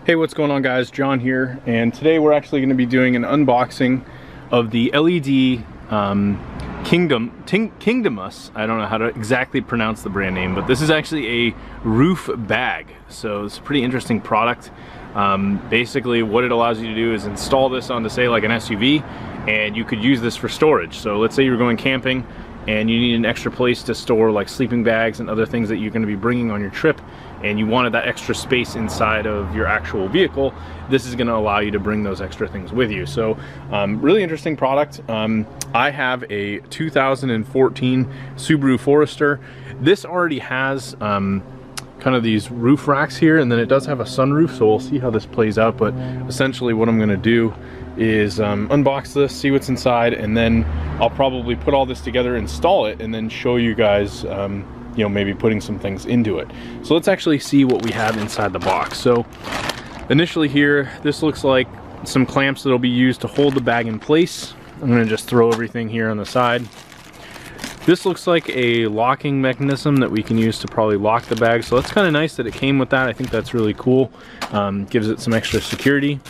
Hey, what's going on guys? John here, and today we're actually going to be doing an unboxing of the LED Kingdomus. I don't know how to exactly pronounce the brand name, but this is actually a roof bag. So it's a pretty interesting product. Basically what it allows you to do is install this onto, say, like an SUV, and you could use this for storage. So let's say you're going camping and you need an extra place to store like sleeping bags and other things that you're going to be bringing on your trip, and you wanted that extra space inside of your actual vehicle. This is going to allow you to bring those extra things with you. So really interesting product. I have a 2014 Subaru Forester. This already has kind of these roof racks here, and then it does have a sunroof, so we'll see how this plays out. But essentially what I'm going to do is unbox this, see what's inside, and then I'll probably put all this together, install it, and then show you guys you know, maybe putting some things into it. So let's actually see what we have inside the box. So initially here, this looks like some clamps that'll be used to hold the bag in place. I'm gonna just throw everything here on the side. This looks like a locking mechanism that we can use to probably lock the bag. So that's kind of nice that it came with that. I think that's really cool. Gives it some extra security.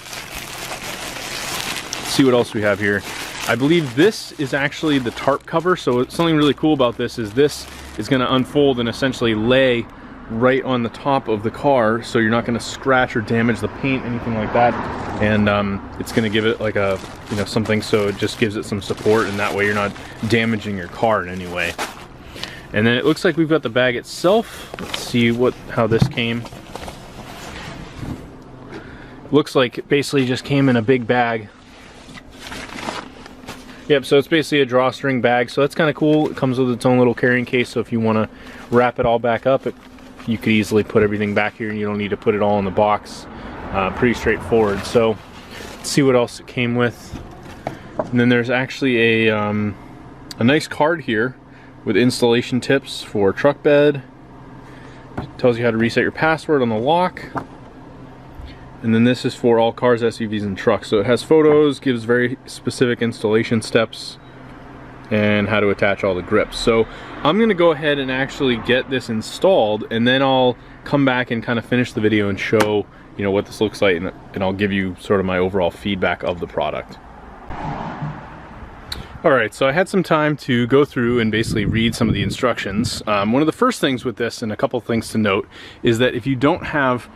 Let's see what else we have here. I believe this is actually the tarp cover. So something really cool about this is going to unfold and essentially lay right on the top of the car, so you're not going to scratch or damage the paint, anything like that. And it's going to give it like a, you know, something, so it just gives it some support, and that way you're not damaging your car in any way. And then it looks like we've got the bag itself. Let's see how this came. Looks like it basically just came in a big bag. Yep, so it's basically a drawstring bag, so that's kind of cool. It comes with its own little carrying case, so if you want to wrap it all back up, you could easily put everything back here, and you don't need to put it all in the box. Pretty straightforward. So let's see what else it came with. And then there's actually a nice card here with installation tips for truck bed. It tells you how to reset your password on the lock. And then this is for all cars, SUVs, and trucks. So it has photos, gives very specific installation steps, and how to attach all the grips. So I'm gonna go ahead and actually get this installed, and then I'll come back and kind of finish the video and show, you know, what this looks like, and I'll give you sort of my overall feedback of the product. Alright, so I had some time to go through and basically read some of the instructions. One of the first things with this, and a couple things to note, is that if you don't have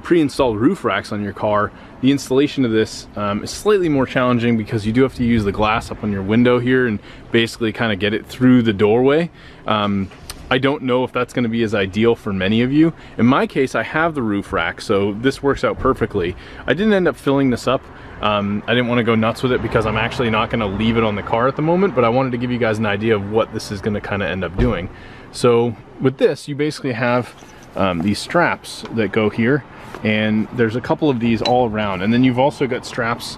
pre-installed roof racks on your car, the installation of this is slightly more challenging, because you do have to use the glass up on your window here and basically kind of get it through the doorway. I don't know if that's going to be as ideal for many of you. In my case, I have the roof rack, so this works out perfectly. I didn't end up filling this up. I didn't want to go nuts with it, because I'm actually not going to leave it on the car at the moment, but I wanted to give you guys an idea of what this is going to kind of end up doing. So with this, you basically have these straps that go here, and there's a couple of these all around, and then you've also got straps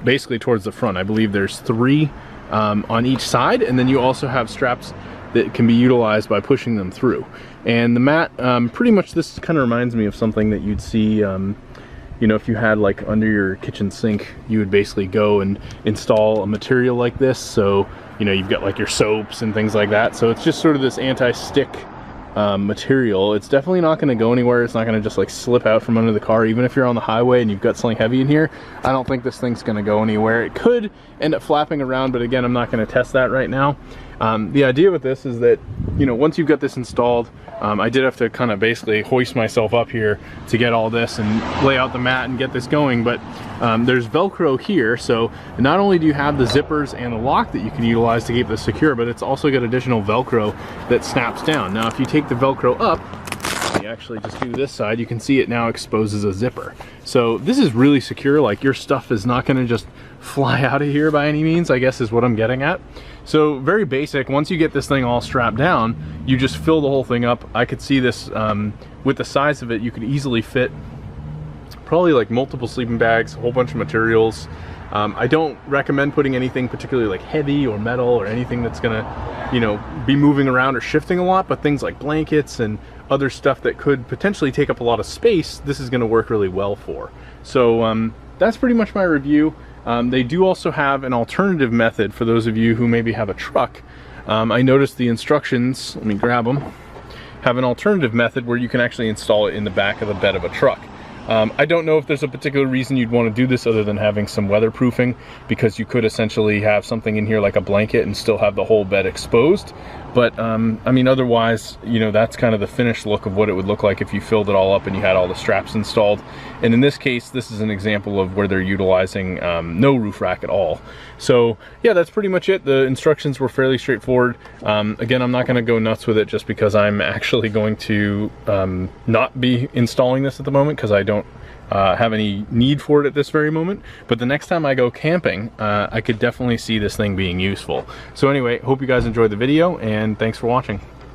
basically towards the front. I believe there's 3 on each side, and then you also have straps that can be utilized by pushing them through. And the mat, pretty much this kind of reminds me of something that you'd see, you know, if you had like under your kitchen sink, you would basically go and install a material like this. So, you know, you've got like your soaps and things like that. So it's just sort of this anti-stick material. It's definitely not going to go anywhere. It's not going to just like slip out from under the car. Even if you're on the highway and you've got something heavy in here, I don't think this thing's going to go anywhere. It could end up flapping around, but again, I'm not going to test that right now. The idea with this is that, you know, once you've got this installed, I did have to kind of basically hoist myself up here to get all this and lay out the mat and get this going, but there's Velcro here, so not only do you have the zippers and the lock that you can utilize to keep this secure, but it's also got additional Velcro that snaps down. Now if you take the Velcro up, you actually just do this side, you can see it now exposes a zipper. So this is really secure. Like, your stuff is not going to just fly out of here by any means, I guess is what I'm getting at. So very basic. Once you get this thing all strapped down, you just fill the whole thing up. I could see this with the size of it, you could easily fit probably like multiple sleeping bags, a whole bunch of materials. I don't recommend putting anything particularly like heavy or metal or anything that's gonna, you know, be moving around or shifting a lot, but things like blankets and other stuff that could potentially take up a lot of space, this is gonna work really well for. So that's pretty much my review. They do also have an alternative method for those of you who maybe have a truck. I noticed the instructions, let me grab them, have an alternative method where you can actually install it in the back of the bed of a truck. I don't know if there's a particular reason you'd want to do this other than having some weatherproofing, because you could essentially have something in here like a blanket and still have the whole bed exposed. But I mean, otherwise, you know, that's kind of the finished look of what it would look like if you filled it all up and you had all the straps installed. And in this case, this is an example of where they're utilizing no roof rack at all. So yeah, that's pretty much it. The instructions were fairly straightforward. Again, I'm not going to go nuts with it just because I'm actually going to not be installing this at the moment, because I don't have any need for it at this very moment. But the next time I go camping, I could definitely see this thing being useful. So anyway, hope you guys enjoyed the video, and thanks for watching.